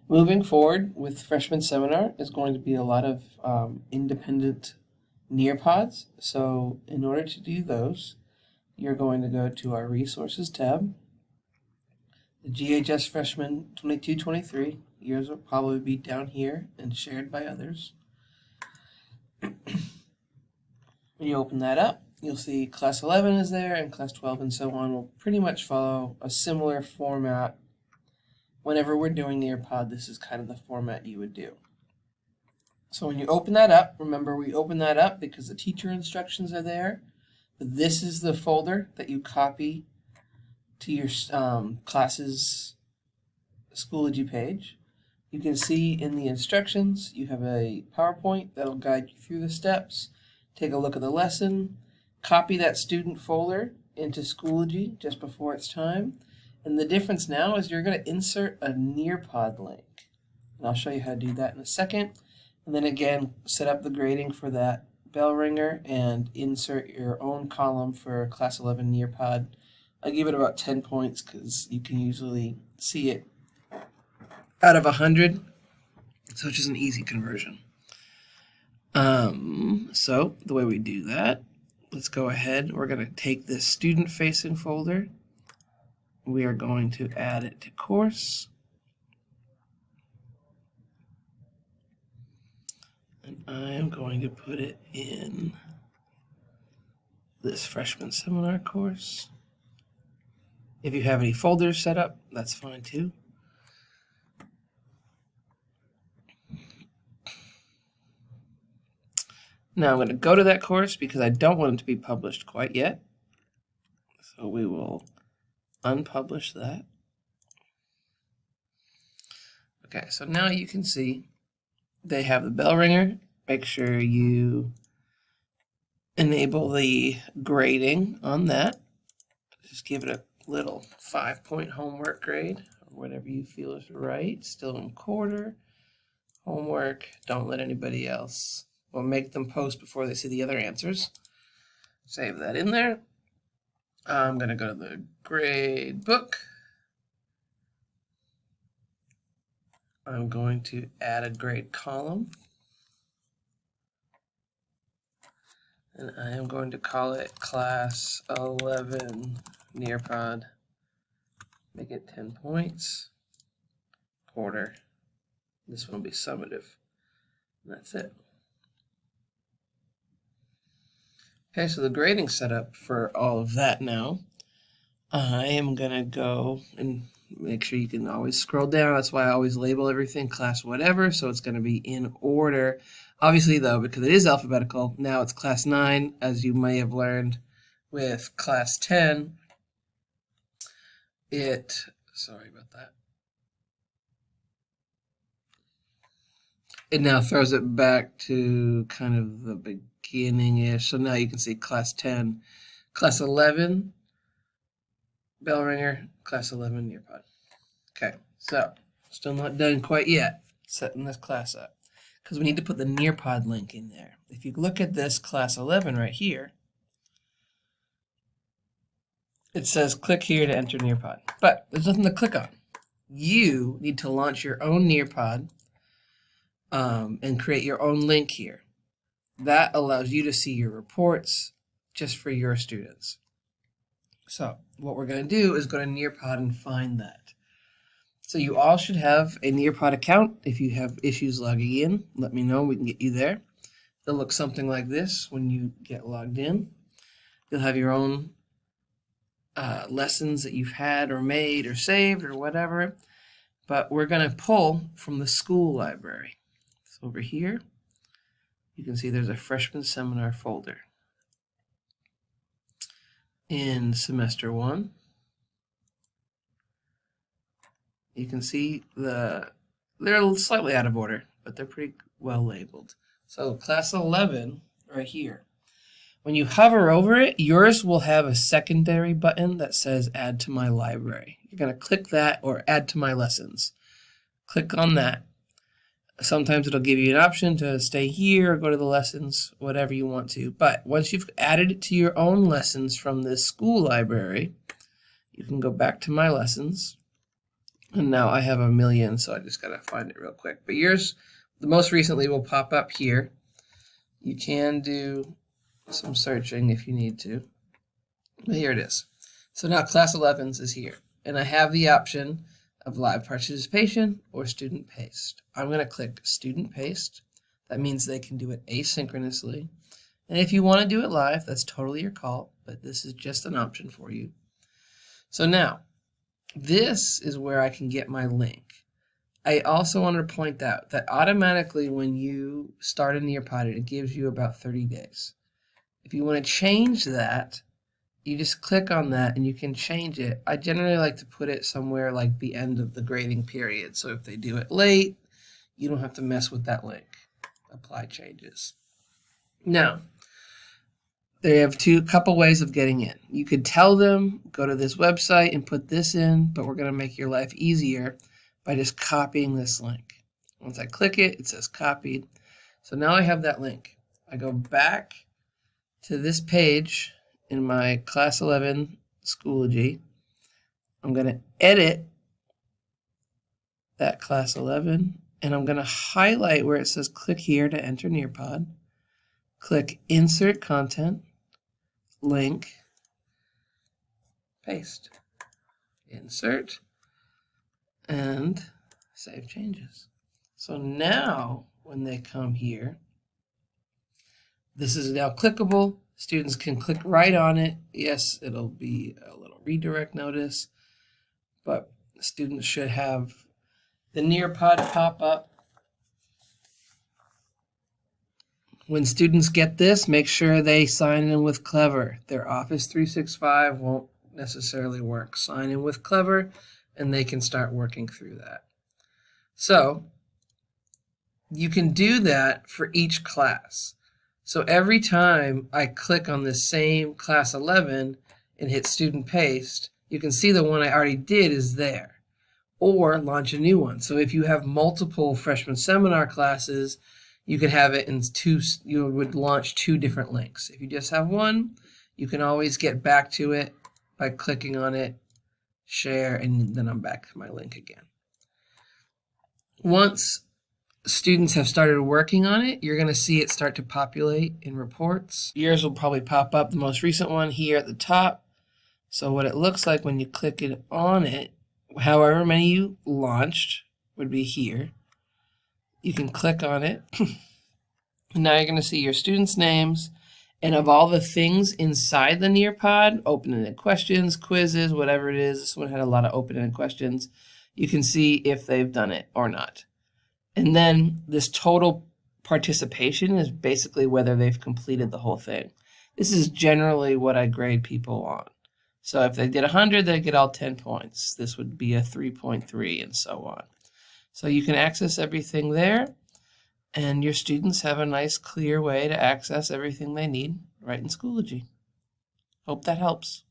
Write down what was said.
Moving forward with freshman seminar is going to be a lot of independent Nearpods. So in order to do those, you're going to go to our resources tab. The GHS freshman 22-23 years will probably be down here and shared by others. When you open that up, you'll see class 11 is there and class 12 and so on will pretty much follow a similar format. Whenever we're doing Nearpod, this is kind of the format you would do. So when you open that up, remember we open that up because the teacher instructions are there. But this is the folder that you copy to your class's Schoology page. You can see in the instructions, you have a PowerPoint that'll guide you through the steps. Take a look at the lesson, copy that student folder into Schoology just before it's time. And the difference now is you're going to insert a Nearpod link. And I'll show you how to do that in a second. And then again, set up the grading for that bell ringer and insert your own column for class 11 Nearpod. I give it about 10 points because you can usually see it out of 100. So it's just an easy conversion. So the way we do that, let's go ahead. We're going to take this student-facing folder. We are going to add it to course. And I am going to put it in this freshman seminar course. If you have any folders set up, that's fine too. Now I'm going to go to that course because I don't want it to be published quite yet. So we will unpublish that. Okay, so now you can see they have the bell ringer. Make sure you enable the grading on that. Just give it a little 5-point homework grade or whatever you feel is right. Still in quarter. Homework. Don't let anybody else. We'll make them post before they see the other answers. Save that in there. I'm going to go to the grade book. I'm going to add a grade column. And I am going to call it class 11 Nearpod. Make it 10 points. Quarter. This one will be summative. And that's it. Okay, so the grading setup for all of that now. I am going to go and make sure you can always scroll down. That's why I always label everything class whatever, so it's going to be in order. Obviously, though, because it is alphabetical, now it's class 9, as you may have learned with class 10. Sorry about that. It now throws it back to kind of the beginning-ish. So now you can see class 10, class 11, bell ringer, class 11 Nearpod. Okay, so still not done quite yet setting this class up because we need to put the Nearpod link in there. If you look at this class 11 right here, it says click here to enter Nearpod, but there's nothing to click on. You need to launch your own Nearpod and create your own link here. That allows you to see your reports just for your students. So what we're going to do is go to Nearpod and find that. So you all should have a Nearpod account. If you have issues logging in, let me know. We can get you there. It'll look something like this when you get logged in. You'll have your own lessons that you've had or made or saved or whatever. But we're going to pull from the school library. So over here, you can see there's a freshman seminar folder. In semester 1, you can see they're slightly out of order, but they're pretty well labeled. So class 11 right here. When you hover over it, yours will have a secondary button that says add to my library. You're going to click that or add to my lessons. Click on that. Sometimes it'll give you an option to stay here or go to the lessons, whatever you want to. But once you've added it to your own lessons from this school library, you can go back to my lessons. And now I have a million, so I just gotta find it real quick. But yours, the most recently, will pop up here. You can do some searching if you need to. But here it is. So now class 11's is here. And I have the option of live participation or student paced. I'm going to click student paced. That means they can do it asynchronously. And if you want to do it live, that's totally your call, but this is just an option for you. So now, this is where I can get my link. I also want to point out that automatically when you start a Nearpod, it gives you about 30 days. If you want to change that, you just click on that and you can change it. I generally like to put it somewhere like the end of the grading period. So if they do it late, you don't have to mess with that link. Apply changes. Now, they have couple ways of getting in. You could tell them, go to this website and put this in, but we're going to make your life easier by just copying this link. Once I click it, it says copied. So now I have that link. I go back to this page in my Class 11 Schoology. I'm going to edit that Class 11, and I'm going to highlight where it says click here to enter Nearpod. Click Insert Content, Link, Paste. Insert, and Save Changes. So now when they come here, this is now clickable. Students can click right on it. Yes, it'll be a little redirect notice, but students should have the Nearpod pop up. When students get this, make sure they sign in with Clever. Their Office 365 won't necessarily work. Sign in with Clever, and they can start working through that. So you can do that for each class. So every time I click on this same Class 11 and hit Student Paste, you can see the one I already did is there. Or launch a new one. So if you have multiple freshman seminar classes, you could have it in you would launch 2 different links. If you just have one, you can always get back to it by clicking on it, share, and then I'm back to my link again. Once students have started working on it, you're going to see it start to populate in reports. Yours will probably pop up, the most recent one here at the top. So what it looks like when you click it on it, however many you launched would be here. You can click on it. And now you're going to see your students' names, and of all the things inside the Nearpod, open-ended questions, quizzes, whatever it is. This one had a lot of open-ended questions. You can see if they've done it or not. And then this total participation is basically whether they've completed the whole thing. This is generally what I grade people on. So if they did 100, they get all 10 points. This would be a 3.3 and so on. So you can access everything there, and your students have a nice, clear way to access everything they need right in Schoology. Hope that helps.